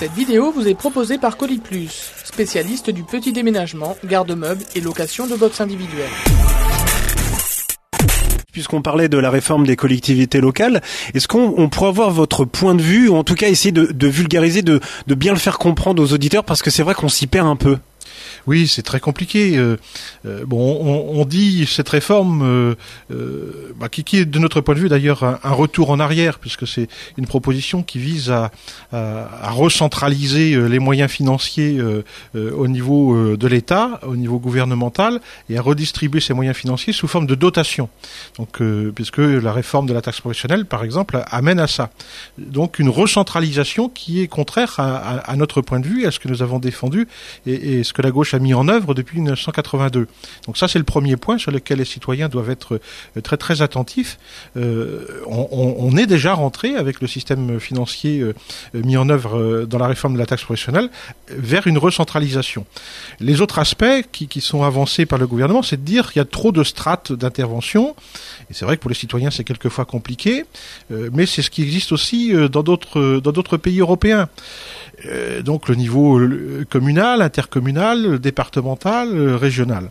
Cette vidéo vous est proposée par Coliplus, spécialiste du petit déménagement, garde-meubles et location de box individuelles. Puisqu'on parlait de la réforme des collectivités locales, est-ce qu'on pourrait avoir votre point de vue, ou en tout cas essayer de vulgariser, de bien le faire comprendre aux auditeurs, parce que c'est vrai qu'on s'y perd un peu. Oui, c'est très compliqué. On dit cette réforme qui est de notre point de vue d'ailleurs un retour en arrière, puisque c'est une proposition qui vise à recentraliser les moyens financiers au niveau de l'État, au niveau gouvernemental, et à redistribuer ces moyens financiers sous forme de dotation. Donc, puisque la réforme de la taxe professionnelle, par exemple, amène à ça. Donc, une recentralisation qui est contraire à notre point de vue, à ce que nous avons défendu et ce que la gauche a mis en œuvre depuis 1982. Donc ça, c'est le premier point sur lequel les citoyens doivent être très très attentifs. On est déjà rentré avec le système financier mis en œuvre dans la réforme de la taxe professionnelle vers une recentralisation. Les autres aspects qui sont avancés par le gouvernement, c'est de dire qu'il y a trop de strates d'intervention. Et c'est vrai que pour les citoyens, c'est quelquefois compliqué, mais c'est ce qui existe aussi dans d'autres pays européens. Donc le niveau communal, intercommunal, départemental, régional.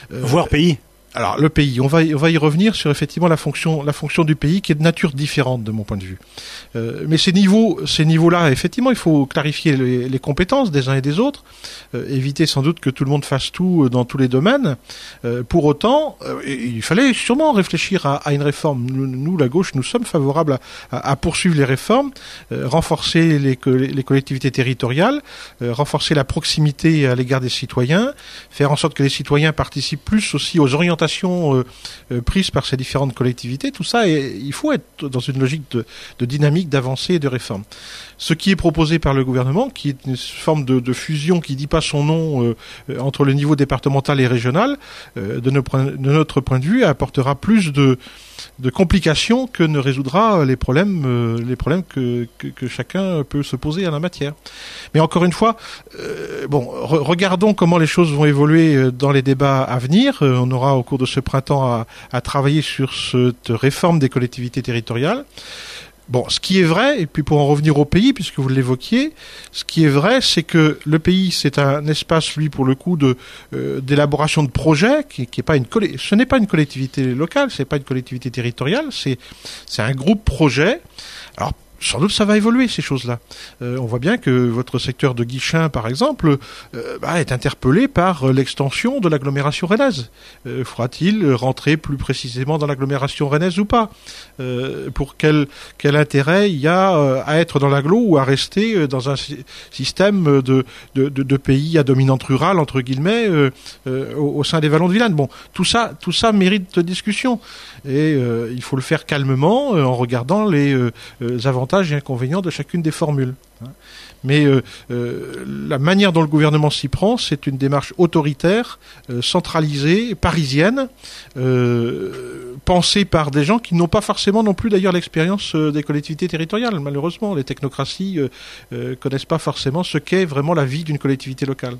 Voire pays. Alors le pays, on va y revenir sur effectivement la fonction du pays qui est de nature différente de mon point de vue. Mais ces niveaux-là, effectivement, il faut clarifier les compétences des uns et des autres, éviter sans doute que tout le monde fasse tout dans tous les domaines. Pour autant, il fallait sûrement réfléchir à une réforme. Nous, la gauche, nous sommes favorables à poursuivre les réformes, renforcer les collectivités territoriales, renforcer la proximité à l'égard des citoyens, faire en sorte que les citoyens participent plus aussi aux orientations prises par ces différentes collectivités. Tout ça, il faut être dans une logique de dynamique, d'avancée et de réforme. Ce qui est proposé par le gouvernement, qui est une forme de fusion qui ne dit pas son nom entre le niveau départemental et régional, de notre point de vue, apportera plus de complications que ne résoudra les problèmes que chacun peut se poser en la matière. Mais encore une fois, regardons comment les choses vont évoluer dans les débats à venir. On aura au cours de ce printemps à travailler sur cette réforme des collectivités territoriales. Bon, ce qui est vrai, et puis pour en revenir au pays, puisque vous l'évoquiez, ce qui est vrai, c'est que le pays, c'est un espace, lui, pour le coup, d'élaboration de projets, qui est pas ce n'est pas une collectivité locale, c'est pas une collectivité territoriale, c'est un groupe projet. Alors, sans doute, ça va évoluer, ces choses-là. On voit bien que votre secteur de Guichen, par exemple, est interpellé par l'extension de l'agglomération rennaise. Faudra-t-il rentrer plus précisément dans l'agglomération rennaise ou pas? Pour quel intérêt il y a à être dans l'agglo ou à rester dans un système de pays à dominante rurale, entre guillemets, au sein des vallons de Vilaine? Bon, tout ça mérite discussion. Et il faut le faire calmement, en regardant les avantages et inconvénients de chacune des formules. Mais la manière dont le gouvernement s'y prend, c'est une démarche autoritaire, centralisée, parisienne, pensée par des gens qui n'ont pas forcément non plus d'ailleurs l'expérience des collectivités territoriales. Malheureusement, les technocraties connaissent pas forcément ce qu'est vraiment la vie d'une collectivité locale.